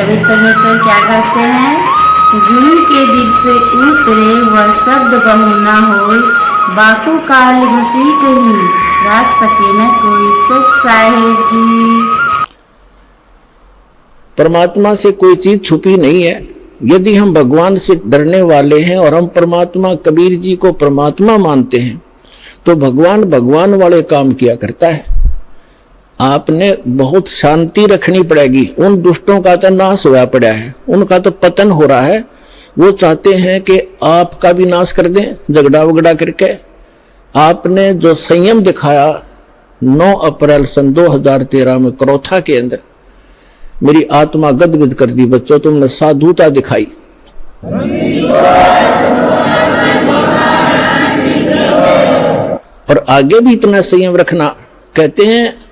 कबीर परमेश्वर क्या कहते हैं, गुरु के दिल से उतरे वह शब्द बहु ना होए, बाकू काल घसीट ही रख सके न कोई। सत साहेब जी। परमात्मा से कोई चीज छुपी नहीं है। यदि हम भगवान से डरने वाले हैं और हम परमात्मा कबीर जी को परमात्मा मानते हैं तो भगवान भगवान वाले काम किया करता है। आपने बहुत शांति रखनी पड़ेगी। उन दुष्टों का तो नाश होया पड़ा है, उनका तो पतन हो रहा है। वो चाहते हैं कि आपका भी नाश कर दें झगड़ा वगड़ा करके। आपने जो संयम दिखाया 9 अप्रैल सन 2013 में क्रोथा के अंदर, मेरी आत्मा गदगद कर दी। बच्चों, तुमने साधुता दिखाई। और आगे भी इतना संयम रखना। कहते हैं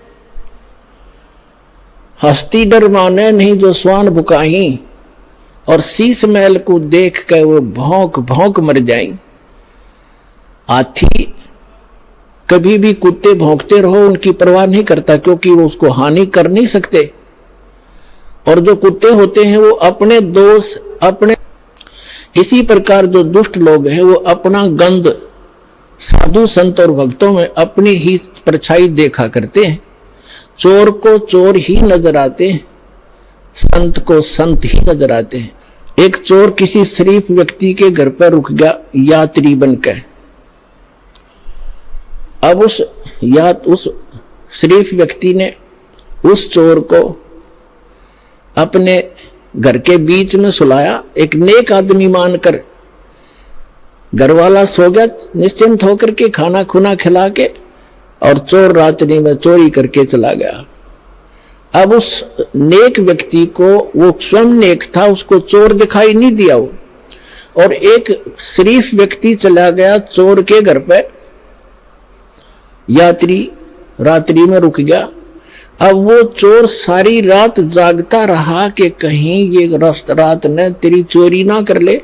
हस्ती डर माने नहीं जो स्वान बुकाही, और शीश महल को देख कर वो भौंक भौंक मर जाई। हाथी कभी भी कुत्ते भौंकते रहो उनकी परवाह नहीं करता, क्योंकि वो उसको हानि कर नहीं सकते। और जो कुत्ते होते हैं वो अपने दोष अपने, इसी प्रकार जो दुष्ट लोग हैं वो अपना गंध साधु संत और भक्तों में अपनी ही परछाई देखा करते हैं। चोर को चोर ही नजर आते हैं, संत को संत ही नजर आते हैं। एक चोर किसी शरीफ व्यक्ति के घर पर रुक गया यात्री बनकर। अब उस शरीफ व्यक्ति ने उस चोर को अपने घर के बीच में सुलाया, एक नेक आदमी मानकर। घर वाला सो गया निश्चिंत होकर के, खाना खुना खिला के, और चोर रात्रि में चोरी करके चला गया। अब उस नेक व्यक्ति को, वो स्वयं नेक था, उसको चोर दिखाई नहीं दिया वो, और एक शरीफ व्यक्ति चला गया चोर के घर पे। यात्री रात्रि में रुक गया। अब वो चोर सारी रात जागता रहा कि कहीं ये रात ने तेरी चोरी ना कर ले।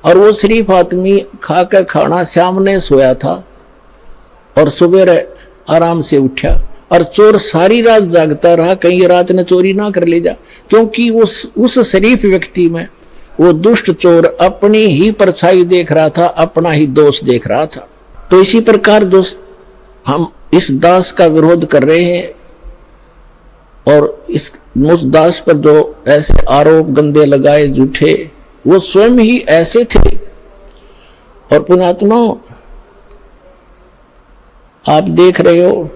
और वो शरीफ आदमी खाकर खाना सामने सोया था और सुबह आराम से उठा, और चोर सारी रात जागता रहा कहीं ये रात ने चोरी ना कर ले जा, क्योंकि उस शरीफ व्यक्ति में वो दुष्ट चोर अपनी ही परछाई देख रहा था, अपना ही दोष देख रहा था। तो इसी प्रकार जो हम इस दास का विरोध कर रहे हैं और उस दास पर जो ऐसे आरोप गंदे लगाए झूठे, वो स्वयं ही ऐसे थे। और पुण्यात्माओं, आप देख रहे हो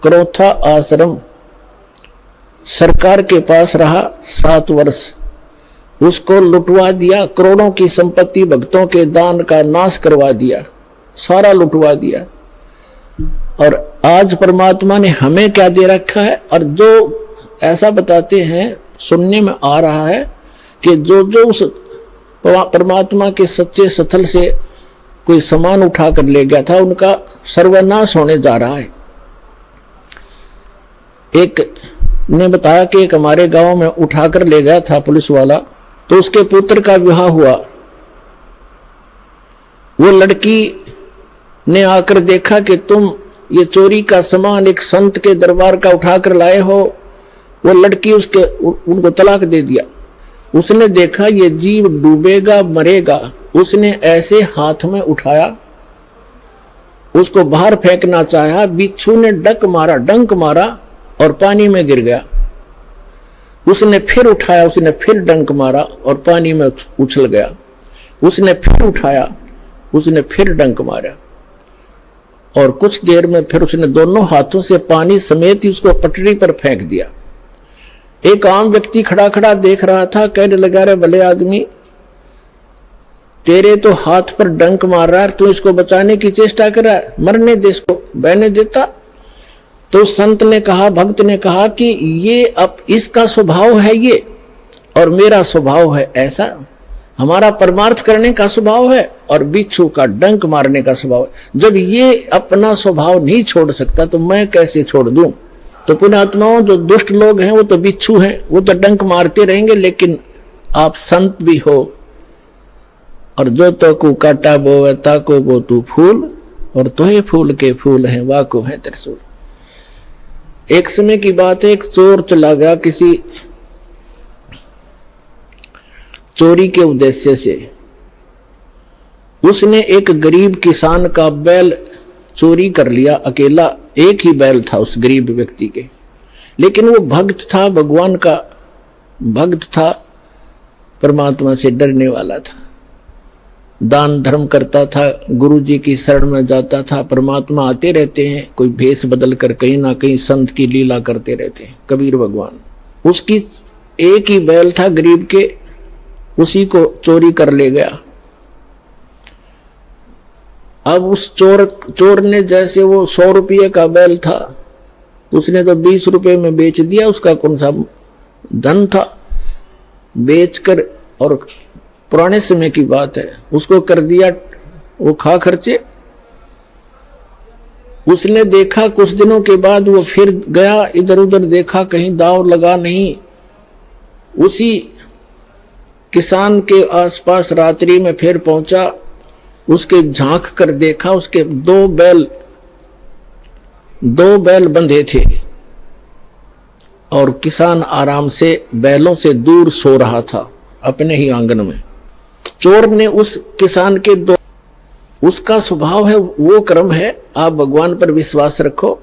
क्रोथा आश्रम सरकार के पास रहा 7 वर्ष, उसको लुटवा दिया। करोड़ों की संपत्ति भक्तों के दान का नाश करवा दिया, सारा लुटवा दिया। और आज परमात्मा ने हमें क्या दे रखा है। और जो ऐसा बताते हैं, सुनने में आ रहा है कि जो उस परमात्मा के सच्चे स्थल से कोई सामान उठा कर ले गया था, उनका सर्वनाश होने जा रहा है। एक ने बताया कि एक हमारे गांव में उठा कर ले गया था पुलिस वाला, तो उसके पुत्र का विवाह हुआ। वो लड़की ने आकर देखा कि तुम ये चोरी का सामान एक संत के दरबार का उठा कर लाए हो। वो लड़की उनको तलाक दे दिया। उसने देखा ये जीव डूबेगा मरेगा, उसने ऐसे हाथ में उठाया, उसको बाहर फेंकना चाहा। बिच्छू ने डंक मारा और पानी में गिर गया। उसने फिर उठाया, उसने फिर डंक मारा और पानी में उछल गया। उसने फिर उठाया, उसने फिर डंक मारा, और कुछ देर में फिर उसने दोनों हाथों से पानी समेत ही उसको पटरी पर फेंक दिया। एक आम व्यक्ति खड़ा खड़ा देख रहा था, कहने लगा, रे भले आदमी, तेरे तो हाथ पर डंक मार रहा है, तू इसको बचाने की चेष्टा कर रहा है, मरने दे, इसको बहने देता। तो संत ने कहा, भक्त ने कहा कि ये अब इसका स्वभाव है ये, और मेरा स्वभाव है ऐसा। हमारा परमार्थ करने का स्वभाव है और बिच्छू का डंक मारने का स्वभाव है। जब ये अपना स्वभाव नहीं छोड़ सकता तो मैं कैसे छोड़ दूं। तो पुण्यात्माओं, जो दुष्ट लोग हैं वो तो बिच्छू हैं, वो तो डंक मारते रहेंगे, लेकिन आप संत भी हो। और जो तो को काटा बोवे ताको बो तू फूल, और तोहे फूल के फूल हैं वाको है त्रिशूल। एक समय की बात है, एक चोर चला गया किसी चोरी के उद्देश्य से। उसने एक गरीब किसान का बैल चोरी कर लिया, अकेला एक ही बैल था उस गरीब व्यक्ति के, लेकिन वो भक्त था, भगवान का भक्त था, परमात्मा से डरने वाला था, दान धर्म करता था, गुरु जी की शरण में जाता था। परमात्मा आते रहते हैं, कोई भेष बदल कर कहीं ना कहीं संत की लीला करते रहते हैं, कबीर भगवान। उसकी एक ही बैल था गरीब के, उसी को चोरी कर ले गया। अब उस चोर ने, जैसे वो 100 रुपये का बैल था, उसने तो 20 रुपये में बेच दिया, उसका कौन सा धन था, बेचकर, और पुराने समय की बात है, उसको कर दिया वो खा खर्चे। उसने देखा कुछ दिनों के बाद वो फिर गया, इधर उधर देखा, कहीं दाव लगा नहीं। उसी किसान के आसपास रात्रि में फिर पहुंचा, उसके झांक कर देखा, उसके दो बैल बंधे थे और किसान आराम से बैलों से दूर सो रहा था अपने ही आंगन में। चोर ने उस किसान के उसका स्वभाव है, वो कर्म है, आप भगवान पर विश्वास रखो,